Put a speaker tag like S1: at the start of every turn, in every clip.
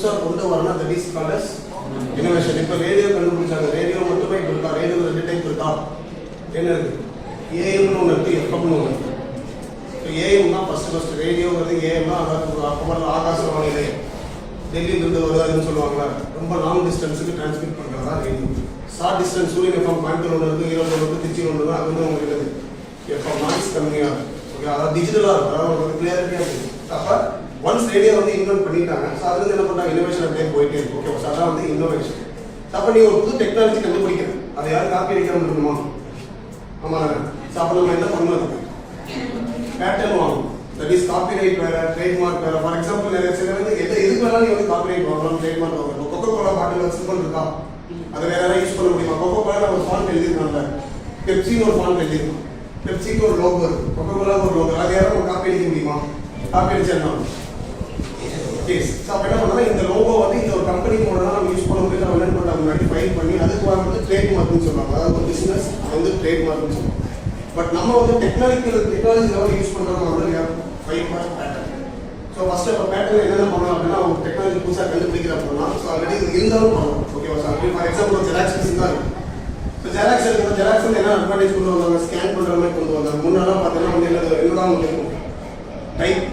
S1: புதுசாக கொண்டு வரணும். That is called as innovation. இப்போ ரேடியோ கண்டுபிடிச்சாங்க. ரேடியோ மட்டுமே இப்போ இருக்கா? ரேடியோ 2 டைப் இருக்கா? என்ன இருக்கு? ஏஎம்னு ஒன்று இருக்குது, எஃப்எம்னு ஒன்று இருக்குது. இப்போ ஏஎம்னா ஃபர்ஸ்ட் ரேடியோங்கிறது ஏஎம்னா அதாவது அப்போ ஆகாசவாணி நிலையம் டெல்லியிலிருந்து வருதாதுன்னு சொல்லுவாங்களா, ரொம்ப லாங் டிஸ்டன்ஸுக்கு டிரான்ஸ்மிட் பண்ணுறதா ரேடியோ. ஷார்ட் டிஸ்டன்ஸ் சூரியன் எஃப்எம் கோயம்புத்தூர் ஒன்று இருக்குது, ஈரோடு இருக்குது, திருச்சி ஒன்று இருக்குது. அது வந்து உங்களுக்கு இருக்குது எஃப்எம் நாய்ஸ் கம்மியாக இருக்கும். ஓகே, அதாவது டிஜிட்டலாக இருக்கும், அதாவது உங்களுக்கு கிளியாரிட்டியாக இருக்குது. அப்போ ஒன்ஸ் ரேடியோ வந்து இன்வென்ட் பண்ணிட்டாங்க. ஸோ அதுலேருந்து என்ன பண்ணுறாங்க, இன்னோவேஷன் அப்படியே போயிட்டே இருக்கும். ஓகே, ஸோ அதான் வந்து இன்னோவேஷன். அப்போ நீ ஒரு புது டெக்னாலஜி கண்டுபிடிக்கிறது, அதை யாரும் காப்பி அடிக்காமல் இருக்கணுமா? ஆமாம். ஸோ அப்போ நம்ம என்ன பண்ணணும், பேட்டர்ன் வாங்கணும். தட் இஸ் காப்பிரைட் வேற, ட்ரேட்மார்க் வேற. ஃபார் எக்ஸாம்பிள் நிறைய சில வந்து எதுக்கு வேணாலும் நீ வந்து காப்பிரைட் வாங்கலாம், ட்ரேட்மார்க் வாங்கலாம். கொக்கோ கோலா பாட்டில் சிம்பிள் இருக்கா, அதை வேற யாராவது யூஸ் பண்ண முடியுமா? கொக்கோ கோலா ஒரு ஃபாண்ட் எழுதிருக்காங்க, பெப்சின்னு ஒரு ஃபாண்ட் எழுதிருக்கோம், பெப்சிக்கு ஒரு லோகோ இருக்கு, கொக்கோ கோலா ஒரு லோகோ. அது யாரும் ஒரு காப்பி அடிக்க முடியுமா? காப்பி அடிச்சா என்ன? அப்போ என்ன பண்ணா இந்த லோகோ வந்து இந்த ஒரு கம்பெனி மூலமா நம்ம யூஸ் பண்ண முடியும். நம்ம என்ன பண்ணலாம், முன்னாடி ஃபைல் பண்ணி அதுக்கு வந்து ட்ரேட்மார்க்னு சொல்லுவாங்க. அதாவது ஒரு பிசினஸ் வந்து ட்ரேட்மார்க்னு சொல்லுவாங்க. பட் நம்ம வந்து டெக்னாலஜி லெவல் யூஸ் பண்ணுறோம் வந்து ஃபைல் பண்ண பேட்டர்ன். ஸோ ஃபர்ஸ்ட் இப்போ பேட்டர்ன் என்னென்ன பண்ணலாம் அப்படின்னா, அவங்க டெக்னாலஜி புதுசாக கண்டுபிடிக்கிற அப்படின்னா ஸோ ஆல்ரெடி இது இருந்தாலும் பண்ணலாம். ஓகேவா சார்? ஃபார் எக்ஸாம்பிள் ஒரு ஜெராக்ஸ் மிஷின் தான் இருக்குது. இப்போ ஜெராக்ஸ் எடுக்கிற ஜெராக்ஸ் வந்து என்ன அட்வான்டேஜ் கொண்டு வந்தாங்க, ஸ்கேன் பண்ணுற மாதிரி கொண்டு வந்தாங்க. முன்னெல்லாம் பார்த்தீங்கன்னா வந்து என்னதான் வந்து இருக்கும், டைப்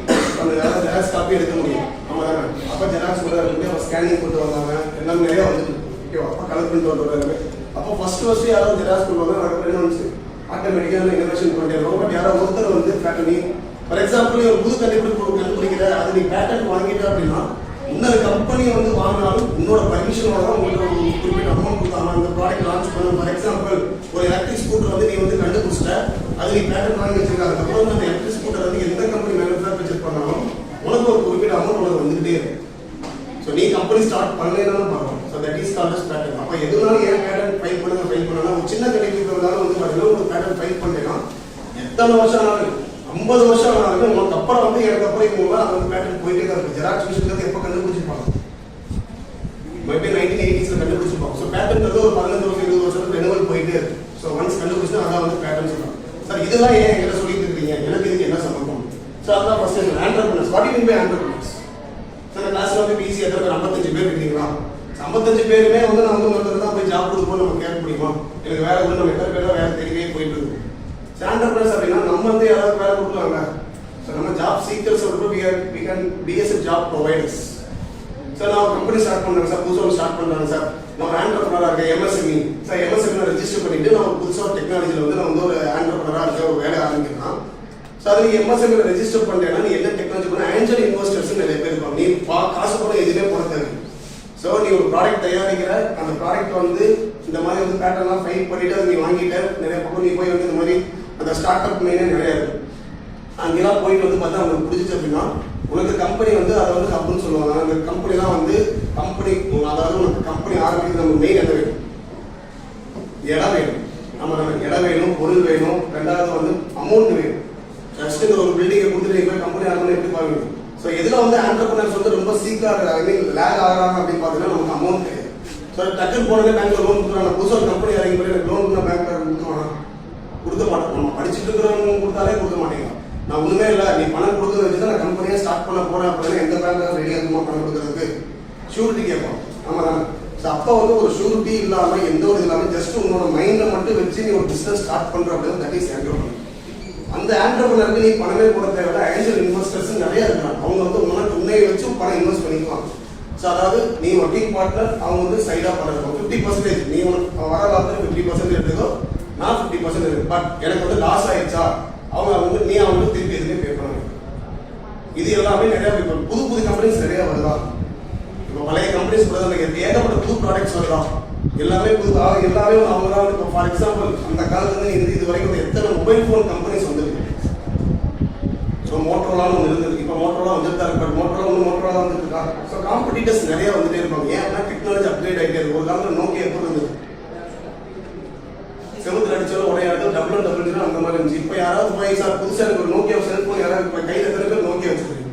S1: அந்த ஜெராக்ஸ் காப்பி எடுக்க முடியும். நம்ம தானே அப்போ ஜெராக்ஸ் கூட இருக்கு, அப்போ ஸ்கேனிங் கொண்டு வந்தாங்க, எல்லாமே நிறையா வந்துட்டு. ஓகேவா? அப்போ கலர் பிரிண்ட் வந்துடுறாங்க. அப்போ ஃபர்ஸ்ட் யாராவது ஜெராக்ஸ் கொண்டு வந்தாங்க, அதுக்கு என்ன வந்துச்சு, ஆட்டோமேட்டிக்காக இன்னோவேஷன் பண்ணிடுறோம். பட் யாராவது ஒருத்தர் வந்து பேட்டர்ன், ஃபார் எக்ஸாம்பிள் ஒரு புது கண்டுபிடிக்கிற அது நீ பேட்டர்ன் வாங்கிட்ட அப்படின்னா இன்னொரு கம்பெனி வந்து வாங்கினாலும் உன்னோட பர்மிஷனோட தான் உங்களுக்கு ஒரு குறிப்பிட்ட அமௌண்ட் கொடுத்தாங்க இந்த ப்ராடக்ட் லான்ச் பண்ணணும். ஃபார் எக்ஸாம்பிள் ஒரு எலக்ட்ரிக் ஸ்கூட்டர் வந்து நீ வந்து கண்டுபிடிச்சிட்ட, அது நீ பேட்டர்ன் வாங்கி வச்சிருக்க. அதுக்கப்புறம் அந்த எலக்ட்ரிக் ஸ்கூட்டர் வந்து எந்த கம்பெனி மேனுஃபேக்சர் பண்ணாலும் உனக்கு ஒரு குறிப்பிட்ட அமௌண்ட் உனக்கு வந்துகிட்டே இருக்கும். ஸோ நீ கம்பெனி ஸ்டார்ட் பண்ணலாம் பார்க்கணும். So that is called as pattern. அப்போ எதுனாலும் ஏன் பேட்டர்ன் ஃபைல் பண்ணலாம். ஒரு சின்ன கண்டுபிடிக்கிறதால வந்து பார்த்தீங்கன்னா ஒரு பேட்டர்ன் ஃபைல் பண்ணேன்னா எத்தனை வருஷம் ஆனாலும் 50 வருஷம் ஆனாலும் உங்களுக்கு அப்புறம் வந்து எனக்கு அப்புறம் இவங்க அது வந்து பேட்டர்ன் போயிட்டே தான் இருக்கும். ஜெராக்ஸ் மிஷின் எப்போ கண்டுபிடிச்சிருப்பாங்க, மேபி 1980s கண்டுபிடிச்சிருப்பாங்க. ஸோ பேட்டர்ன்றது ஒரு 15 வருஷம் 20 வருஷத்துக்கு ரெனுவல் போயிட்டே இருக்கு. ஸோ ஒன்ஸ் கண்டுபிடிச்சா அதான் வந்து பேட்டர்ன் சொல்லுவாங்க. சார் இதெல்லாம் ஏன் என்கிட்ட சொல்லிட்டு இருக்கீங்க, எனக்கு இதுக்கு என்ன சம்பந்தம்? ஸோ அதான் first entrepreneurs. What you mean by entrepreneurs? Sir கிளாஸ்ல வந்து பிசி எத்தனை பேர், 55 பேர் இருக்கீங்களா? 55 பேருமே வந்து நான் வந்து ஒருத்தர் தான் போய் ஜாப் கொடுப்போம் நம்ம கேட்க முடியுமா? எனக்கு வேலை வந்து நம்ம எத்தனை பேர் தான் வேலை தெரியவே போயிட்டு இருக்கு. ஆண்டர்பிரினர்ஸ் அப்படின்னா நம்ம வந்து யாராவது வேலை கொடுக்கலாங்க. ஸோ நம்ம job seekers we can be as a job providers. Sir நான் ஒரு கம்பெனி ஸ்டார்ட் பண்ணுறேன் சார், புதுசாக ஒரு ஸ்டார்ட் பண்ணுறாங்க சார், நான் ஒரு ஆண்டர்பிரினராக இருக்கேன், எம்எஸ்எம்இ சார், எம்எஸ்எம்இ ரெஜிஸ்டர் பண்ணிட்டு நான் ஒரு புதுசாக ஒரு டெக்னாலஜியில் வந்து நான் வந்து ஒரு ஆண்டர்பிரினராக இருக்க ஒரு வேலை ஆரம்பிக்கிறேன். ஸோ அது நீ எம்எஸ்எம்இ ரெஜிஸ்டர் பண்ணுறேன்னா நீ என்ன டெக்னாலஜி பண்ண ஆஞ்சல் இன்வெஸ்டர்ஸ் நிறைய பேர் இருப்பாங்க. நீ காசு கூட எதுவுமே போட தேவை. ஸோ நீ ஒரு ப்ராடக்ட் தயாரிக்கிற, அந்த ப்ராடக்ட் வந்து இந்த மாதிரி வந்து பேட்டர்லாம் ஃபைல் பண்ணிட்டு அதை நீ வாங்கிட்ட, நிறைய பக்கம் நீ போய் வந்து இந்த மாதிரி அந்த ஸ்டார்ட் அப் மெயினே நிறையா இருக்கு. அங்கெல்லாம் போயிட்டு வந்து பார்த்தா அவங்களுக்கு பிடிச்சிச்சு அப்படின்னா உனக்கு கம்பெனி வந்து அதை வந்து ஹப்னு சொல்லுவாங்க. அந்த கம்பெனிலாம் வந்து கம்பெனி, அதாவது உனக்கு கம்பெனி ஆரம்பிக்கிறது நம்ம மெயின் என்ன வேணும், இடம் வேணும். நம்ம இடம் வேணும், பொருள் வேணும், ரெண்டாவது வந்து அமௌண்ட் வேணும். ஜஸ்ட் இந்த ஒரு பில்டிங்கை கொடுத்துட்டு போய் கம்பெனி ஆரம்பிச்சு எப்படி பாருங்க. ஸோ எதில் வந்து ஆண்டர்பிரினர்ஸ் வந்து ரொம்ப சீக்கிரம் ஐ மீன் லேக் ஆகிறாங்க அப்படின்னு பார்த்தீங்கன்னா நமக்கு அமௌண்ட் கிடையாது. ஸோ டக்குன்னு போனதே பேங்க்ல லோன் கொடுக்குறாங்க. புதுசாக ஒரு கம்பெனி இறங்கி போய் எனக்கு லோன் பண்ணால் பேங்க்ல கொடுக்க மாட்டோம். நம்ம படிச்சுட்டு இருக்கிறவங்க கொடுத்தாலே கொடுக்க மாட்டேங்கிறான். நான் ஒன்றுமே இல்லை, நீ பணம் கொடுக்க வச்சு தான் நான் கம்பெனியாக ஸ்டார்ட் பண்ண போகிறேன் அப்படின்னா எந்த பேங்க் ரெடியாக இருக்குமா பணம் கொடுக்குறதுக்கு? ஷூரிட்டி கேட்போம். ஆமாம் தானே? ஸோ அப்போ வந்து ஒரு ஷூரிட்டி இல்லாமல் எந்த ஒரு இல்லாமல் ஜஸ்ட் உன்னோட மைண்டை மட்டும் வச்சு நீ ஒரு பிஸ்னஸ் ஸ்டார்ட் பண்ணுற அப்படின்னா தட் இஸ் ஆண்டர்பிரினர். அந்த ஆண்டர்பிரினருக்கு நீ பணமே போட தேவையில்ல. ஏஞ்சல் இன்வெஸ்டர்ஸ் நிறைய இருக்காங்க. அவங்க வந்து உனக்கு உன்னையை வச்சு பணம் இன்வெஸ்ட் பண்ணிக்கலாம். ஸோ அதாவது நீ ஒர்க்கிங் பார்ட்னர், அவங்க வந்து சைடாக பண்ணுறோம். 50% நீ உனக்கு வர லாபத்தில் 50% எடுத்துக்கோ, நான் 50% இருக்கு. பட் எனக்கு வந்து லாஸ் ஆயிடுச்சா அவங்க வந்து நீ அவங்களுக்கு திருப்பி எதுவுமே பே பண்ண வேண்டும். இது எல்லாமே நிறையா இப்போ புது கம்பெனிஸ் நிறையா வருதா? இப்போ பழைய கம்பெனிஸ் கூட ஏகப்பட்ட புது ப்ராடக்ட்ஸ் வருதா? எல்லாமே எல்லாமே அவங்க தான். இப்போ ஃபார் எக்ஸாம்பிள் அந்த காலத்துல இருந்து இது வரைக்கும் எத்தனை மொபைல் ஃபோன் கம்பெனிஸ் வந்துருக்கு. ஸோ மோட்டரோலான்னு ஒன்று இருந்தது, இப்போ மோட்டரோலா வந்துருக்காரு. பட் மோட்டரோலா வந்துட்டு இருக்கா. ஸோ காம்படிட்டர்ஸ் நிறைய வந்துட்டே இருப்பாங்க. ஏன்னா டெக்னாலஜி அப்கிரேட் ஆகிட்டே இருக்கு. ஒரு காலத்தில் நோக்கியா எப்போ இருந்தது, செவத்தில் அடிச்சாலும் உடையாது, டபுள் அந்த மாதிரி இருந்துச்சு. இப்போ யாராவது போய் சார் புதுசாக எனக்கு ஒரு நோக்கியா செல்ஃபோன் யாராவது இப்போ கையில் எத்தனை பேர் நோக்கியா வச்சுருக்கீங்க?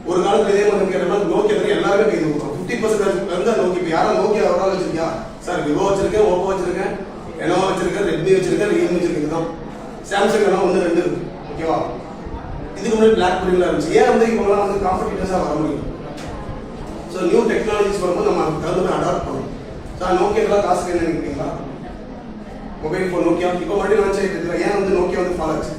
S1: ஒரு காலத்தில் இதே மாதிரி கேட்டோம்னா நோக்கியா எல்லாருமே கைது கொடுக்கும். 50% வந்து நோக்கி. இப்போ யாரும் நோக்கியா எவ்வளோ வச்சிருக்கியா? சார் விவோ வச்சிருக்கேன், ஓப்போ வச்சிருக்கேன், எனோ வச்சிருக்கேன், ரெட்மி வச்சிருக்கேன், ரியல்மி வச்சிருக்கேன் தான். சாம்சங் வேணா 1 2 இருக்கு. ஓகேவா? இதுக்கு முன்னாடி பிளாக் பெரிலாம் இருந்துச்சு. ஏன் வந்து இவங்கலாம் வந்து காம்படிட்டர்ஸாக வர முடியும்? ஸோ ஸோ நியூ டெக்னாலஜிஸ் வரும்போது நம்ம அதுக்கு தகுந்த மாதிரி அடாப்ட் பண்ணணும். ஸோ நோக்கியாக்கெல்லாம் காசு என்ன நினைக்கிறீங்களா? மொபைல் ஃபோன் நோக்கியா இப்போ மறுபடியும் லான்ச் ஆகிட்டு இருக்குல்ல, ஏன் வந்து நோக்கியா வந்து ஃபாலோ ஆச்சு?